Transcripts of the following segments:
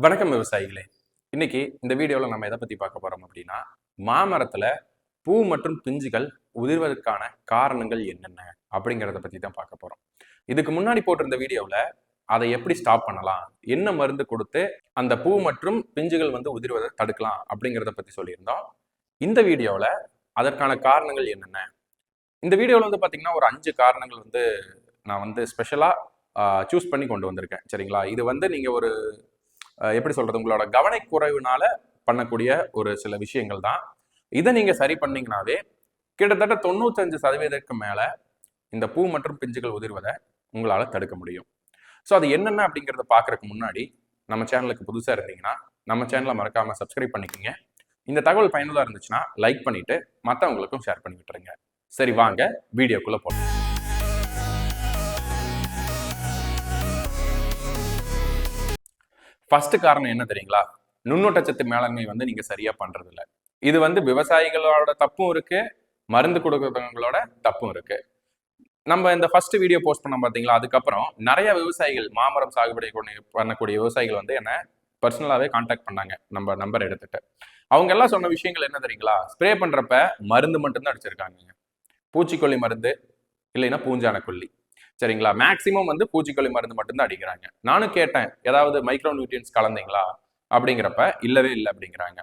வணக்கம் விவசாயிகளே. இன்னைக்கு இந்த வீடியோவில் நம்ம எதை பற்றி பார்க்க போகிறோம் அப்படின்னா, மாமரத்தில் பூ மற்றும் பிஞ்சுகள் உதிர்வதற்கான காரணங்கள் என்னென்ன அப்படிங்கிறத பற்றி தான் பார்க்க போகிறோம். இதுக்கு முன்னாடி போட்டிருந்த வீடியோவில் அதை எப்படி ஸ்டாப் பண்ணலாம், என்ன மருந்து கொடுத்து அந்த பூ மற்றும் பிஞ்சுகள் உதிர்வதை தடுக்கலாம் அப்படிங்கிறத பற்றி சொல்லியிருந்தோம். இந்த வீடியோவில் அதற்கான காரணங்கள் என்னென்ன, இந்த வீடியோவில் பார்த்தீங்கன்னா ஒரு 5 காரணங்கள் நான் ஸ்பெஷலாக சூஸ் பண்ணி கொண்டு வந்திருக்கேன். சரிங்களா? இது நீங்கள் ஒரு எப்படி சொல்றது, உங்களோட கவனக்குறைவுனால பண்ணக்கூடிய ஒரு சில விஷயங்கள் தான். இதை நீங்க சரி பண்ணீங்கன்னாவே கிட்டத்தட்ட 95% மேல இந்த பூ மற்றும் பிஞ்சுகள் உதிர்வதை உங்களால தடுக்க முடியும். ஸோ அது என்னென்ன அப்படிங்கிறத பார்க்கறதுக்கு முன்னாடி நம்ம சேனலுக்கு புதுசா இருந்தீங்கன்னா நம்ம சேனலை மறக்காம சப்ஸ்கிரைப் பண்ணிக்கோங்க. இந்த தகவல் பயனுள்ளா இருந்துச்சுன்னா லைக் பண்ணிட்டு மற்றவங்களுக்கும் ஷேர் பண்ணி விட்டுருங்க. சரி, வாங்க வீடியோக்குள்ள போகலாம். ஃபர்ஸ்ட் காரணம் என்ன தெரியுங்களா? நுண்ணூட்டச்சத்து மேலாண்மை நீங்க சரியா பண்றது இல்லை. இது விவசாயிகளோட தப்பும் இருக்கு, மருந்து கொடுக்கறவங்களோட தப்பும் இருக்கு. நம்ம இந்த ஃபர்ஸ்ட் வீடியோ போஸ்ட் பண்ண பாத்தீங்களா, அதுக்கப்புறம் நிறைய விவசாயிகள், மாமரம் சாகுபடி பண்ணக்கூடிய விவசாயிகள் என்ன பர்சனலாவே கான்டாக்ட் பண்ணாங்க நம்ம நம்பர் எடுத்துட்டு. அவங்க எல்லாம் சொன்ன விஷயங்கள் என்ன தெரியுங்களா? ஸ்ப்ரே பண்றப்ப மருந்து மட்டும்தான் அடிச்சிருக்காங்க. பூச்சிக்கொல்லி மருந்து இல்லைன்னா பூஞ்சான கொல்லி. சரிங்களா? மேக்சிமம் பூச்சிக்கொல்லி மருந்து மட்டும்தான் அடிக்கிறாங்க. நானும் கேட்டேன், ஏதாவது மைக்ரோ நியூட்ரியன்ஸ் கலந்தீங்களா அப்படிங்கிறப்ப இல்லவே இல்லை அப்படிங்கிறாங்க.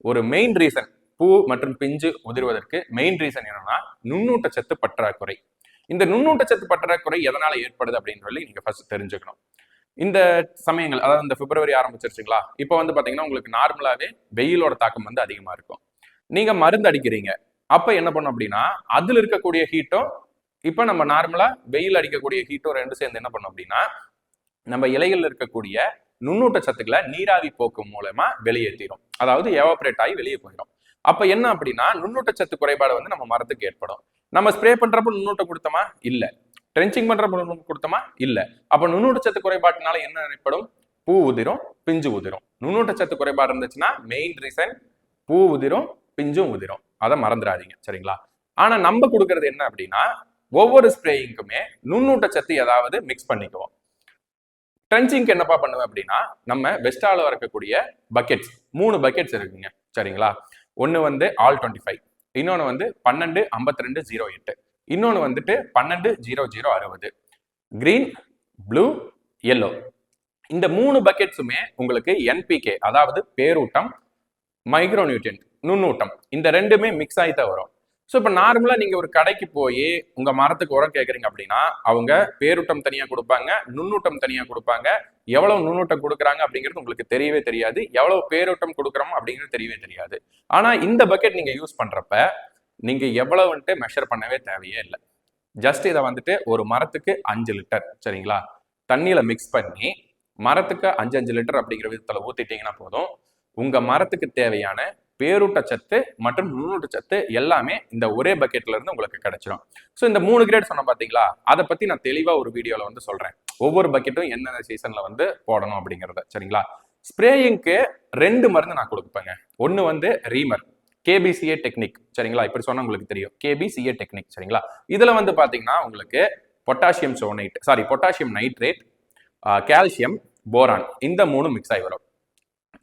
ஒரு மெயின் ரீசன் பூ மற்றும் பிஞ்சு உதிர்வதற்கு மெயின் ரீசன் என்னன்னா நுண்ணூட்டச்சத்து பற்றாக்குறை. இந்த நுண்ணூட்டச்சத்து பற்றாக்குறை எதனால ஏற்படுது அப்படின்னு சொல்லி நீங்க ஃபர்ஸ்ட் தெரிஞ்சுக்கணும். இந்த சமயங்கள், அதாவது இந்த பிப்ரவரி ஆரம்பிச்சிருச்சுங்களா, இப்போ பாத்தீங்கன்னா உங்களுக்கு நார்மலாவே வெயிலோட தாக்கம் அதிகமா இருக்கும். நீங்க மருந்து அடிக்கிறீங்க, அப்ப என்ன பண்ணும் அப்படின்னா அதுல இருக்கக்கூடிய ஹீட்டும் இப்ப நம்ம நார்மலா வெயில் அடிக்கக்கூடிய ஹீட்டோ ரெண்டு சேர்ந்து என்ன பண்ணும் அப்படின்னா நம்ம இலைகள்ல இருக்கக்கூடிய நுண்ணூட்ட சத்துக்களை நீராவி போக்கு மூலமா வெளியேற்றிடும். அதாவது எவாபரேட் ஆகி வெளியே போயிடும். அப்ப என்ன அப்படின்னா நுண்ணூட்ட சத்து குறைபாடு நம்ம மரத்துக்கு ஏற்படும். நம்ம ஸ்ப்ரே பண்றப்ப நுண்ணூட்டம் கொடுத்தோமா? இல்ல. ட்ரென்ச்சிங் பண்றப்ப நுண்ணூட்டம் கொடுத்தோமா? இல்ல. அப்ப நுண்ணூட்ட சத்து குறைபாட்டினால என்ன ஏற்படும்? பூ உதிரும், பிஞ்சு உதிரும். நுண்ணூட்ட சத்து குறைபாடு இருந்துச்சுன்னா மெயின் ரீசன் பூ உதிரும், பிஞ்சும் உதிரும். அதை மறந்துடாதீங்க. சரிங்களா? ஆனா நம்ம கொடுக்கறது என்ன அப்படின்னா ஒவ்வொரு ஸ்ப்ரேயிங்க்குமே நுண்ணூட்டச்சத்து ஏதாவது மிக்ஸ் பண்ணிக்குவோம். ட்ரென்ச்சிங்க்கு என்னப்பா பண்ணுவேன் அப்படின்னா நம்ம வெஸ்டால இருக்கக்கூடிய பக்கெட்ஸ், 3 பக்கெட்ஸ் இருக்குங்க. சரிங்களா? ஒன்று ஆல் 25, இன்னொன்று 12 52 08, இன்னொன்று 12 00 60, கிரீன், ப்ளூ, எல்லோ. இந்த 3 பக்கெட்ஸுமே உங்களுக்கு என்பிகே, அதாவது பேரூட்டம், மைக்ரோ நியூட்ரியன்ட் நுண்ணூட்டம், இந்த ரெண்டுமே மிக்ஸ் ஆகி தான் வரும். ஸோ இப்போ நார்மலாக நீங்கள் ஒரு கடைக்கு போய் உங்கள் மரத்துக்கு உரம் கேட்குறீங்க அப்படின்னா அவங்க பேரூட்டம் தனியாக கொடுப்பாங்க, நுண்ணூட்டம் தனியாக கொடுப்பாங்க. எவ்வளோ நுண்ணூட்டம் கொடுக்குறாங்க அப்படிங்கிறது உங்களுக்கு தெரியவே தெரியாது, எவ்வளோ பேரூட்டம் கொடுக்குறோம் அப்படிங்கிறது தெரியவே தெரியாது. ஆனால் இந்த பக்கெட் நீங்கள் யூஸ் பண்ணுறப்ப நீங்கள் எவ்வளவுன்ட்டு மெஷர் பண்ணவே தேவையே இல்லை. ஜஸ்ட் இதை ஒரு மரத்துக்கு 5 லிட்டர், சரிங்களா, தண்ணியில் மிக்ஸ் பண்ணி மரத்துக்கு 5 லிட்டர் அப்படிங்கிற விதத்தில் ஊற்றிட்டீங்கன்னா போதும். உங்கள் மரத்துக்கு தேவையான பேரூட்டச்சத்து மற்றும் நுண்ணூட்டச்சத்து எல்லாமே இந்த ஒரே பக்கெட்ல இருந்து உங்களுக்கு கிடைச்சிடும். ஸோ இந்த 3 கிரேட் சொன்ன பாத்தீங்களா, அதை பத்தி நான் தெளிவா ஒரு வீடியோல சொல்றேன். ஒவ்வொரு பக்கெட்டும் என்னென்ன சீசன்ல போடணும் அப்படிங்கிறத. சரிங்களா? ஸ்ப்ரேயிங்க்கு 2 மருந்து நான் கொடுப்பேங்க. ஒன்னு ரீமர், கேபிசிஏ டெக்னிக். சரிங்களா? இப்படி சொன்னா உங்களுக்கு தெரியும், கேபிசிஏ டெக்னிக். சரிங்களா? இதுல பாத்தீங்கன்னா உங்களுக்கு potassium schoenite, potassium nitrate, calcium, boron, இந்த 3 மிக்ஸ் ஆகி வரும்.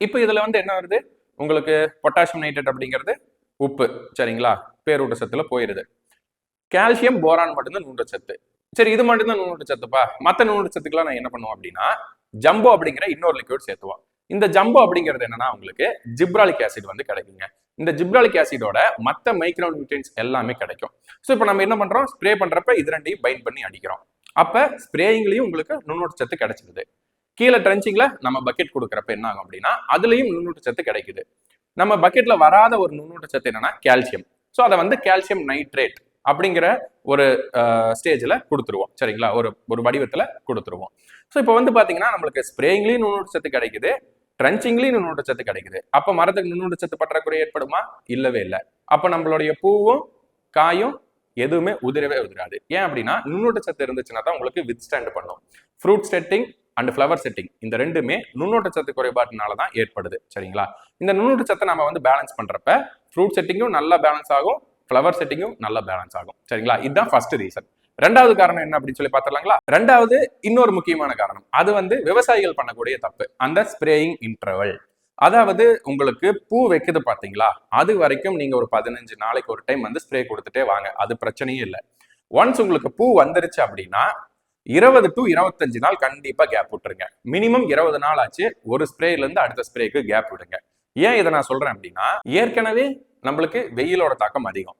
இப்போ இதுல என்ன வருது உங்களுக்கு? பொட்டாசியம் நைட்ரேட் அப்படிங்கிறது உப்பு. சரிங்களா? பேரூட்டச்சத்துல போயிருது. கால்சியம், போரான் மட்டும்தான் நுண்ணூட்டச்சத்து. சரி, இது மட்டும்தான் நுண்ணூட்டச்சத்துப்பா, மற்ற நுண்ணூட்டச்சத்துக்கெல்லாம் நான் என்ன பண்ணுவோம் அப்படின்னா ஜம்போ அப்படிங்கிற இன்னொரு லிக்விட் சேர்த்துவோம். இந்த ஜம்போ அப்படிங்கிறது என்னன்னா உங்களுக்கு ஜிப்ராலிக் ஆசிட் கிடைக்குங்க. இந்த ஜிப்ராலிக் ஆசிடோட மற்ற மைக்ரோ நியூட்ரியன்ஸ் எல்லாமே கிடைக்கும். ஸோ இப்போ நம்ம என்ன பண்றோம்? ஸ்ப்ரே பண்றப்ப இது ரெண்டையும் பைண்ட் பண்ணி அடிக்கிறோம். அப்ப ஸ்ப்ரேயிங்லயும் உங்களுக்கு நுண்ணூட்டச்சத்து கிடைச்சிருது. கீழே ட்ரென்ச்சிங்ல நம்ம பக்கெட் கொடுக்குறப்ப என்ன ஆகும் அப்படின்னா அதுலயும் நுண்ணூட்டச்சத்து கிடைக்குது. நம்ம பக்கெட்ல வராத ஒரு நுண்ணூட்டச்சத்து என்னன்னா கால்சியம். ஸோ அதை கால்சியம் நைட்ரேட் அப்படிங்கிற ஒரு ஸ்டேஜ்ல கொடுத்துருவோம். சரிங்களா? ஒரு வடிவத்துல கொடுத்துருவோம். ஸோ இப்போ பாத்தீங்கன்னா நம்மளுக்கு ஸ்ப்ரேயிங்லயும் நுண்ணூட்டச்சத்து கிடைக்குது, ட்ரென்ச்சிங்லயும் நுண்ணூட்டச்சத்து கிடைக்குது. அப்ப மரத்துக்கு நுண்ணூட்டச்சத்து பற்றாக்குறை ஏற்படுமா? இல்லவே இல்லை. அப்ப நம்மளுடைய பூவும் காயும் எதுவுமே உதிரவே உதிராது. ஏன் அப்படின்னா நுண்ணூட்டச்சத்து இருந்துச்சுன்னா தான் உங்களுக்கு வித் ஸ்டாண்ட் பண்ணும். Fruit setting and flower setting, இந்த ரெண்டுமே நுண்ணூட்டச்சத்து குறைபாட்டினால தான் ஏற்படுது. சரிங்களா? இந்த நுண்ணூட்டச்சத்தை நம்ம பேலன்ஸ் பண்றப்ப ஃப்ரூட் செட்டிங்கும் நல்லா பேலன்ஸ் ஆகும், ஃப்ளவர் செட்டிங்கும் நல்லா பேலன்ஸ் ஆகும். சரிங்களா? இதுதான் ஃபர்ஸ்ட் ரீசன். ரெண்டாவது காரணம் என்ன அப்படின்னு சொல்லி பாத்திரலாங்களா? ரெண்டாவது இன்னொரு முக்கியமான காரணம், அது வந்து விவசாயிகள் பண்ணக்கூடிய தப்பு, அந்த ஸ்ப்ரேயிங் இன்டர்வல். அதாவது உங்களுக்கு பூ வைக்குது பாத்தீங்களா, அது வரைக்கும் நீங்க ஒரு 15 நாளைக்கு ஒரு டைம் வந்து ஸ்ப்ரே கொடுத்துட்டே வாங்க, அது பிரச்சனையே இல்லை. ஒன்ஸ் உங்களுக்கு பூ வந்துருச்சு அப்படின்னா 20 to 25 நாள் கண்டிப்பா கேப் விட்டுருங்க. மினிமம் 20 நாள் ஆச்சு ஒரு ஸ்ப்ரேல இருந்து அடுத்த ஸ்ப்ரேக்கு கேப் விடுங்க. ஏன் இதை நான் சொல்றேன் அப்படின்னா, ஏற்கனவே நம்மளுக்கு வெயிலோட தாக்கம் அதிகம்.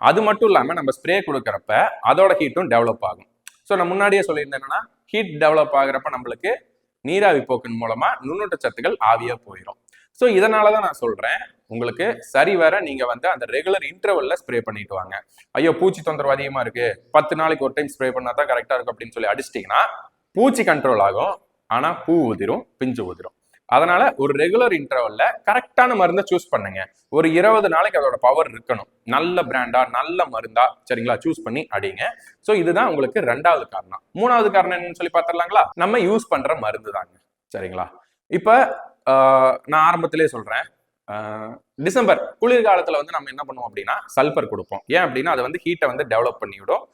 அது மட்டும் இல்லாம நம்ம ஸ்ப்ரே கொடுக்கறப்ப அதோட ஹீட்டும் டெவலப் ஆகும். ஸோ நான் முன்னாடியே சொல்லியிருந்தேன் என்னன்னா, ஹீட் டெவலப் ஆகுறப்ப நம்மளுக்கு நீராவி போக்கின் மூலமா நுண்ணூட்ட சத்துக்கள் ஆவியா போயிடும். ஸோ இதனாலதான் நான் சொல்றேன், உங்களுக்கு சரிவர நீங்க வந்து அந்த ரெகுலர் இன்டர்வல்ல ஸ்ப்ரே பண்ணிட்டு வாங்க. ஐயோ பூச்சி தொந்தரவு அதிகமா இருக்கு, 10 நாளைக்கு ஒரு டைம் ஸ்ப்ரே பண்ணா தான் கரெக்டா இருக்கும் அப்படின்னு சொல்லி அடிச்சிட்டீங்கன்னா பூச்சி கண்ட்ரோல் ஆகும், ஆனா பூ உதிரும், பிஞ்சு உதிரும். அதனால ஒரு ரெகுலர் இன்டர்வல்ல கரெக்டான மருந்தை சூஸ் பண்ணுங்க. ஒரு 20 நாளைக்கு அதோட பவர் இருக்கணும். நல்ல பிராண்டா நல்ல மருந்தா சரிங்களா சூஸ் பண்ணி அடிங்க. ஸோ இதுதான் உங்களுக்கு ரெண்டாவது காரணம். மூணாவது காரணம் என்னன்னு சொல்லி பார்த்துடலாங்களா? நம்ம யூஸ் பண்ற மருந்து தாங்க. சரிங்களா? இப்ப நான் ஆரம்பத்திலே சொல்றேன், டிசம்பர் குளிர்காலத்துல வந்து நம்ம என்ன பண்ணுவோம் அப்படின்னா சல்பர் கொடுப்போம். ஏன் அப்படின்னா அது வந்து ஹீட்டை வந்து டெவலப் பண்ணிவிடும்.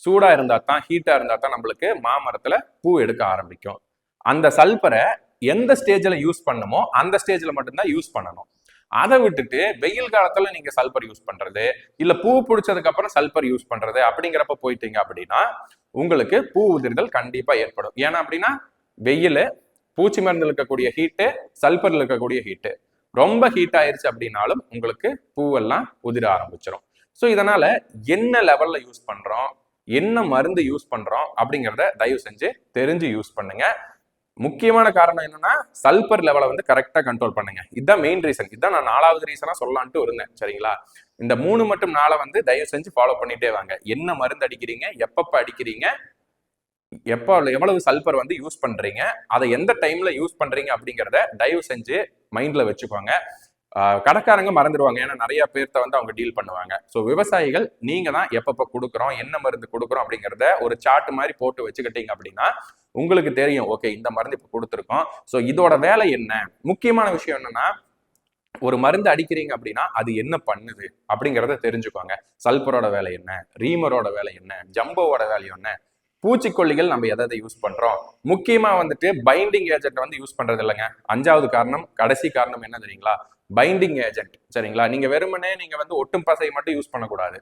சூடா இருந்தா தான், ஹீட்டா இருந்தா தான் நம்மளுக்கு மாமரத்துல பூ எடுக்க ஆரம்பிக்கும். அந்த சல்பரை எந்த ஸ்டேஜ்ல யூஸ் பண்ணுமோ அந்த ஸ்டேஜ்ல மட்டும்தான் யூஸ் பண்ணணும். அதை விட்டுட்டு வெயில் காலத்துல நீங்க சல்பர் யூஸ் பண்றது, இல்ல பூ பிடிச்சதுக்கு அப்புறம் சல்பர் யூஸ் பண்றது அப்படிங்கிறப்ப போயிட்டீங்க அப்படின்னா உங்களுக்கு பூ உதிர்தல் கண்டிப்பா ஏற்படும். ஏன்னா அப்படின்னா வெயில், பூச்சி மருந்து இருக்கக்கூடிய ஹீட்டு, சல்பர்ல இருக்கக்கூடிய ஹீட்டு ரொம்ப ஹீட் ஆயிருச்சு அப்படின்னாலும் உங்களுக்கு பூவெல்லாம் உதிர ஆரம்பிச்சிடும். ஸோ இதனால என்ன லெவல்ல யூஸ் பண்றோம், என்ன மருந்து யூஸ் பண்றோம் அப்படிங்கிறத தயவு செஞ்சு தெரிஞ்சு யூஸ் பண்ணுங்க. முக்கியமான காரணம் என்னன்னா சல்பர் லெவலை வந்து கரெக்டா கண்ட்ரோல் பண்ணுங்க. இதுதான் மெயின் ரீசன். இதுதான் நான் 4வது ரீசனா சொல்லலான்ட்டு இருந்தேன். சரிங்களா? இந்த 3 மற்றும் 4 வந்து தயவு செஞ்சு ஃபாலோ பண்ணிட்டே வாங்க. என்ன மருந்து அடிக்கிறீங்க, எப்பப்ப அடிக்கிறீங்க, எவ்வளவு சல்பர் வந்து யூஸ் பண்றீங்க, அதை எந்த டைம்ல யூஸ் பண்றீங்க அப்படிங்கிறத தயவு செஞ்சு மைண்ட்ல வச்சுக்கோங்க. கடைக்காரங்க மறந்துடுவாங்க, ஏன்னா நிறைய பேர்த்த வந்து அவங்க டீல் பண்ணுவாங்க. ஸோ விவசாயிகள் நீங்க தான் எப்பப்ப கொடுக்குறோம், என்ன மருந்து கொடுக்குறோம் அப்படிங்கிறத ஒரு சார்ட் மாதிரி போட்டு வச்சுக்கிட்டீங்க அப்படின்னா உங்களுக்கு தெரியும், ஓகே இந்த மருந்து இப்ப கொடுத்துருக்கோம், ஸோ இதோட வேலை என்ன. முக்கியமான விஷயம் என்னன்னா, ஒரு மருந்து அடிக்கிறீங்க அப்படின்னா அது என்ன பண்ணுது அப்படிங்கிறத தெரிஞ்சுக்கோங்க. சல்பரோட வேலை என்ன, ரீமரோட வேலை என்ன, ஜம்போவோட வேலை என்ன, பூச்சிக்கொல்லிகள் நம்ம எதை யூஸ் பண்றோம், முக்கியமா வந்துட்டு பைண்டிங் ஏஜென்ட் வந்து யூஸ் பண்றது இல்லைங்க. 5வது காரணம், கடைசி காரணம் என்ன தெரியுங்களா? Binding agent. சரிங்களா? நீங்க வெறுமனே நீங்க வந்து ஒட்டும் பசை மட்டும் யூஸ் பண்ணக்கூடாது.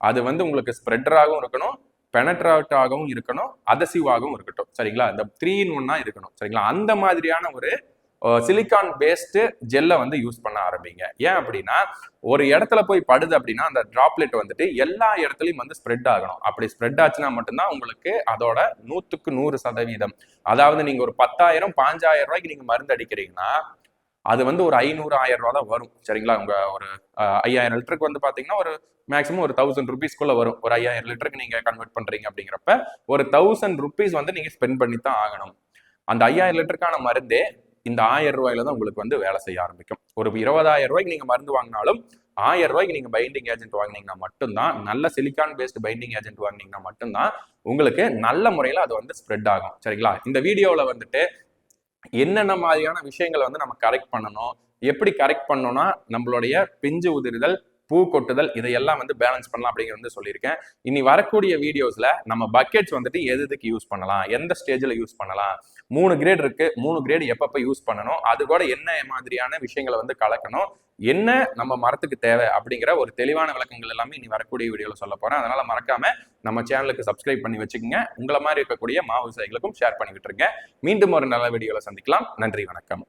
அது வந்து உங்களுக்கு ஸ்ப்ரெட்டராகவும் இருக்கணும், பெனட்ராக்டாகவும் இருக்கணும், அதசிவாகவும் இருக்கட்டும். சரிங்களா? இந்த 3 in 1 இருக்கணும். சரிங்களா? அந்த மாதிரியான ஒரு சிலிக்கான் பேஸ்டு ஜெல்லை வந்து யூஸ் பண்ண ஆரம்பிங்க. ஏன் அப்படின்னா ஒரு இடத்துல போய் படுது அப்படின்னா அந்த டிராப்லெட் வந்துட்டு எல்லா இடத்துலையும் வந்து ஸ்ப்ரெட் ஆகணும். அப்படி ஸ்ப்ரெட் ஆச்சுன்னா மட்டும்தான் உங்களுக்கு அதோட 100க்கு 100%, அதாவது நீங்க ஒரு 10,000 15,000 ரூபாய்க்கு நீங்க மருந்து அடிக்கிறீங்கன்னா அது வந்து ஒரு 500-1000 ரூபா தான் வரும். சரிங்களா? உங்க ஒரு 5000 லிட்டருக்கு வந்து பாத்தீங்கன்னா ஒரு மேக்ஸிமம் ஒரு 1000 ருபீஸ்க்குள்ள வரும். ஒரு 5000 லிட்டருக்கு நீங்க கன்வெர்ட் பண்றீங்க அப்படிங்கிறப்ப ஒரு 1000 ருபீஸ் வந்து நீங்க ஸ்பெண்ட் பண்ணி தான் ஆகணும். அந்த 5000 லிட்டருக்கான மருந்தே இந்த 1000 ரூபாயில தான் உங்களுக்கு வந்து வேலை செய்ய ஆரம்பிக்கும். ஒரு 20,000 ரூபாய்க்கு நீங்க மருந்து வாங்கினாலும் 1000 ரூபாய்க்கு நீங்க பைண்டிங் ஏஜென்ட் வாங்கினீங்கன்னா மட்டும்தான், நல்ல சிலிக்கான் பேஸ்ட் பைண்டிங் ஏஜென்ட் வாங்கினீங்கன்னா மட்டும்தான் உங்களுக்கு நல்ல முறையில அது வந்து ஸ்ப்ரெட் ஆகும். சரிங்களா? இந்த வீடியோவில் வந்துட்டு என்னென்ன மாதிரியான விஷயங்களை வந்து நம்ம கரெக்ட் பண்ணணும், எப்படி கரெக்ட் பண்ணோம்னா நம்மளுடைய பிஞ்சு உதிர்தல், பூ கொட்டுதல் இதையெல்லாம் வந்து பேலன்ஸ் பண்ணலாம் அப்படிங்கிறது வந்து சொல்லியிருக்கேன். இனி வரக்கூடிய வீடியோஸ்ல நம்ம பக்கெட்ஸ் வந்துட்டு எதுக்கு யூஸ் பண்ணலாம், எந்த ஸ்டேஜ்ல யூஸ் பண்ணலாம், 3 கிரேட் இருக்கு, 3 கிரேட் எப்பப்ப யூஸ் பண்ணணும், அது கூட என்ன மாதிரியான விஷயங்களை வந்து கலக்கணும், என்ன நம்ம மரத்துக்கு தேவை அப்படிங்கிற ஒரு தெளிவான விளக்கங்கள் எல்லாமே இனி வரக்கூடிய வீடியோல சொல்ல போறேன். அதனால மறக்காம நம்ம சேனலுக்கு சப்ஸ்கிரைப் பண்ணி வச்சுக்கோங்க. உங்களை மாதிரி இருக்கக்கூடிய விவசாயிகளுக்கும் ஷேர் பண்ணி விட்டுருங்க. மீண்டும் ஒரு நல்ல வீடியோல சந்திக்கலாம். நன்றி, வணக்கம்.